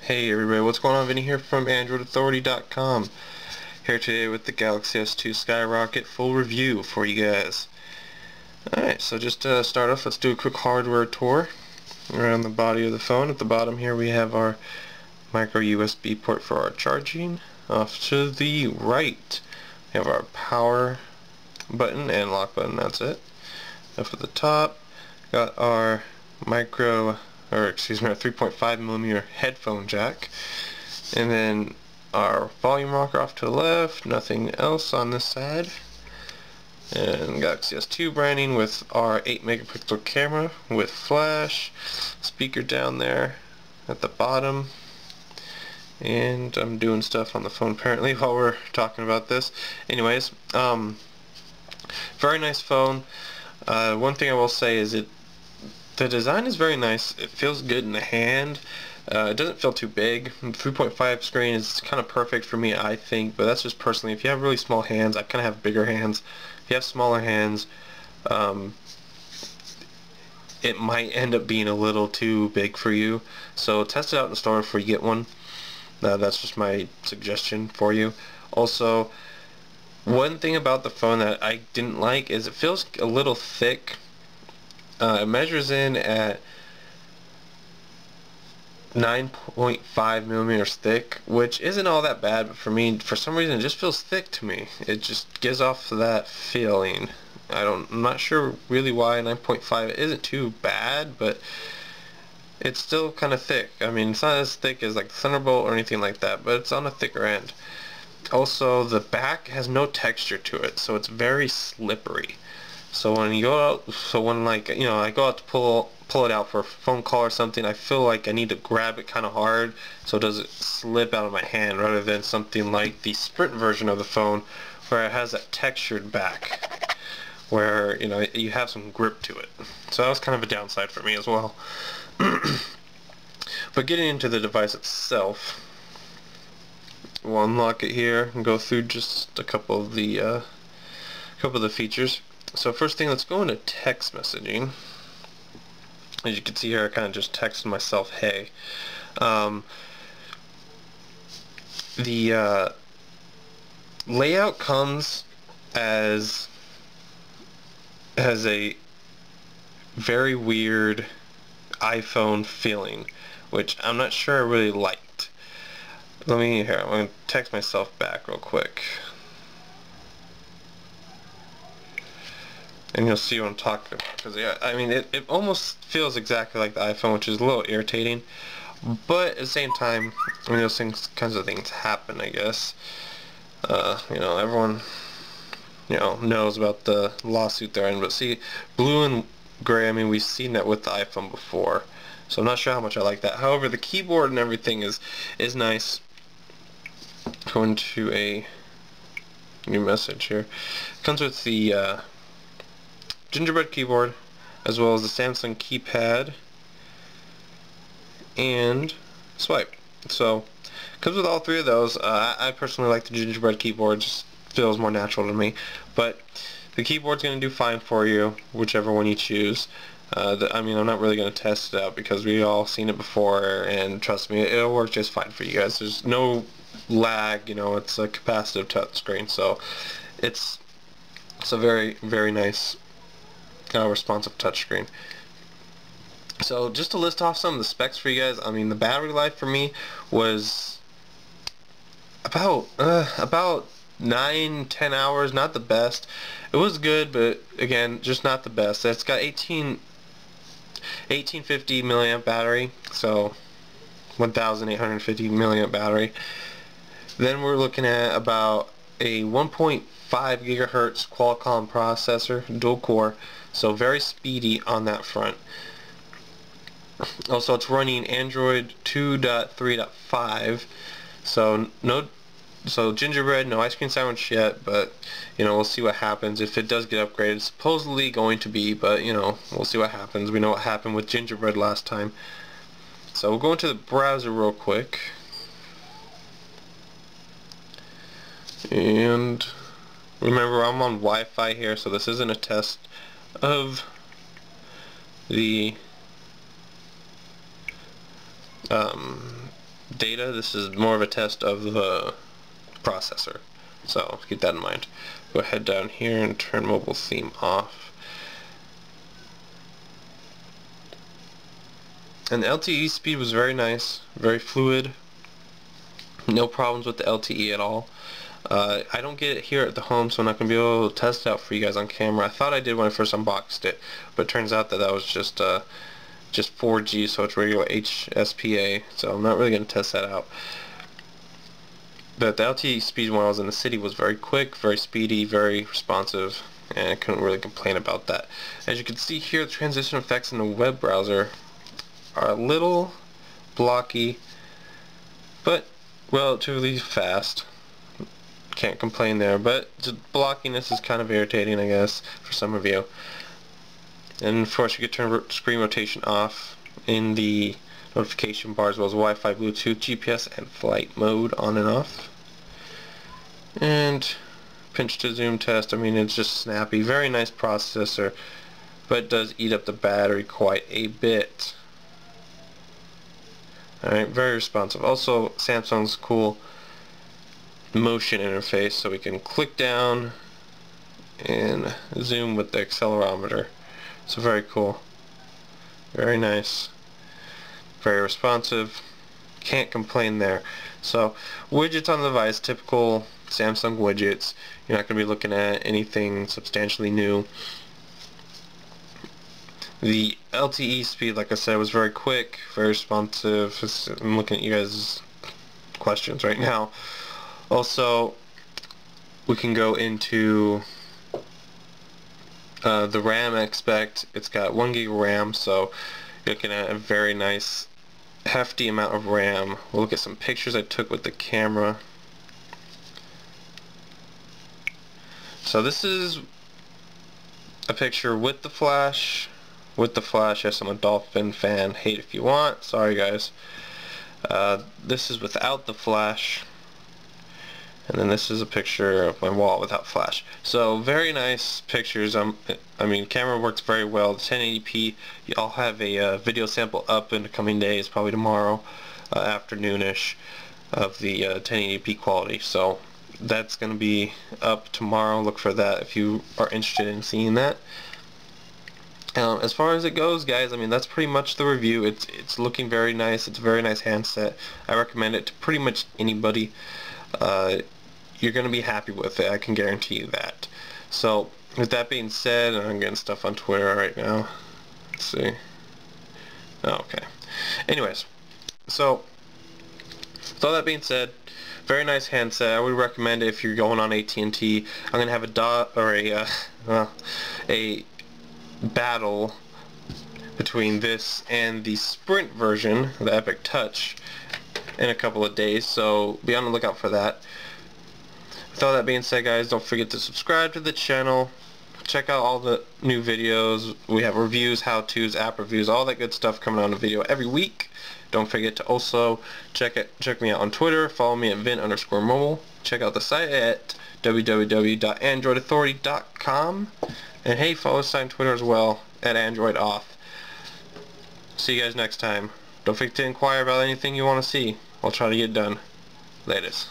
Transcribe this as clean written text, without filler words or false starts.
Hey everybody, what's going on? Vinny here from AndroidAuthority.com. Here today with the Galaxy S2 Skyrocket full review for you guys. Alright, so just to start off, let's do a quick hardware tour around the body of the phone. At the bottom here we have our micro USB port for our charging. Off to the right we have our power button and lock button, that's it. Up at the top, got our our 3.5mm headphone jack, and then our volume rocker off to the left, nothing else on this side, and Galaxy S2 branding with our 8-megapixel camera with flash, speaker down there at the bottom, and I'm doing stuff on the phone apparently while we're talking about this. Anyways, very nice phone. One thing I will say is the design is very nice. It feels good in the hand. It doesn't feel too big. The 3.5 screen is kind of perfect for me, I think, but that's just personally. If you have really small hands, I kind of have bigger hands. If you have smaller hands, it might end up being a little too big for you. So test it out in the store before you get one. That's just my suggestion for you. Also, one thing about the phone that I didn't like is it feels a little thick. It measures in at 9.5mm thick, which isn't all that bad, but for me, for some reason, it just feels thick to me. It just gives off that feeling. I'm not sure really why. 9.5 isn't too bad, but it's still kind of thick. I mean, it's not as thick as like the Thunderbolt or anything like that, but it's on a thicker end. Also, the back has no texture to it, so it's very slippery. So when you go out, I go out to pull it out for a phone call or something, I feel like I need to grab it kind of hard so it doesn't slip out of my hand, rather than something like the Sprint version of the phone where it has that textured back where you have some grip to it. So that was kind of a downside for me as well. But getting into the device itself, we'll unlock it here and go through just a couple of the features. So first thing, let's go into text messaging. As you can see here, I kind of just texted myself, hey. The layout comes as a very weird iPhone feeling, which I'm not sure I really liked. I'm going to text myself back real quick. And you'll see what I'm talking about, because I mean, it almost feels exactly like the iPhone, which is a little irritating, but at the same time, I mean, those kinds of things happen, I guess. Everyone knows about the lawsuit they're in, but see, blue and gray, I mean, we've seen that with the iPhone before, so I'm not sure how much I like that. However, the keyboard and everything is nice. Going to a new message here. It comes with the gingerbread keyboard, as well as the Samsung keypad and swipe. So comes with all three of those. I personally like the gingerbread keyboard, just feels more natural to me, but the keyboard's going to do fine for you, whichever one you choose. I mean, I'm not really going to test it out because we all seen it before, and trust me, it'll work just fine for you guys. There's no lag, it's a capacitive touchscreen, so it's a very, very nice responsive touchscreen. So just to list off some of the specs for you guys, I mean, the battery life for me was about 9-10 hours. Not the best. It was good, but again, just not the best. It's got 1850 milliamp battery, so 1850 milliamp battery. Then we're looking at about a 1.5 gigahertz Qualcomm processor, dual core, so very speedy on that front. Also, it's running Android 2.3.5, so gingerbread, no ice cream sandwich yet, but we'll see what happens if it does get upgraded. It's supposedly going to be, but we'll see what happens. We know what happened with gingerbread last time. So we'll go into the browser real quick, and remember, I'm on Wi-Fi here, so this isn't a test of the data. This is more of a test of the processor, so keep that in mind. Go ahead down here and turn mobile theme off. And the LTE speed was very nice, very fluid. No problems with the LTE at all. I don't get it here at the home, so I'm not going to be able to test it out for you guys on camera. I thought I did when I first unboxed it, but it turns out that that was just 4G, so it's regular HSPA, so I'm not really going to test that out. But the LTE speed when I was in the city was very quick, very speedy, very responsive, and I couldn't really complain about that. As you can see here, the transition effects in the web browser are a little blocky, but relatively fast. Can't complain there, but the blockiness is kind of irritating, I guess, for some of you. And of course, you can turn screen rotation off in the notification bar, as well as Wi-Fi, Bluetooth, GPS, and flight mode on and off. And pinch to zoom test, I mean, it's just snappy. Very nice processor, but it does eat up the battery quite a bit. Alright, very responsive. Also, Samsung's cool motion interface, so we can click down and zoom with the accelerometer. So very cool, very nice, very responsive. Can't complain there. So widgets on the device, typical Samsung widgets. You're not going to be looking at anything substantially new. The LTE speed, like I said, was very quick, very responsive. I'm looking at you guys' questions right now. Also, we can go into the RAM aspect. It's got 1 gig of RAM, so you're looking at a very nice, hefty amount of RAM. We'll look at some pictures I took with the camera. So this is a picture with the flash. With the flash, yes, I'm a Dolphin fan. Hate if you want. Sorry, guys. This is without the flash. And then this is a picture of my wall without flash. So very nice pictures. I mean, camera works very well. The 1080p. I'll have a video sample up in the coming days, probably tomorrow afternoonish, of the 1080p quality. So that's going to be up tomorrow. Look for that if you are interested in seeing that. As far as it goes, guys, I mean, that's pretty much the review. It's looking very nice. It's a very nice handset. I recommend it to pretty much anybody. You're going to be happy with it. I can guarantee you that. So, with that being said, I'm getting stuff on Twitter right now. Let's see. Oh, okay. Anyways, so, with all that being said, very nice handset. I would recommend it if you're going on at&t. I'm going to have a battle between this and the Sprint version, the Epic Touch, in a couple of days, so be on the lookout for that. With all that being said, guys, don't forget to subscribe to the channel. Check out all the new videos. We have reviews, how-tos, app reviews, all that good stuff coming on the video every week. Don't forget to also check me out on Twitter. Follow me at vin_mobile. Check out the site at www.androidauthority.com. And hey, follow us on Twitter as well, at AndroidAuth. See you guys next time. Don't forget to inquire about anything you want to see. I'll try to get it done. Latest.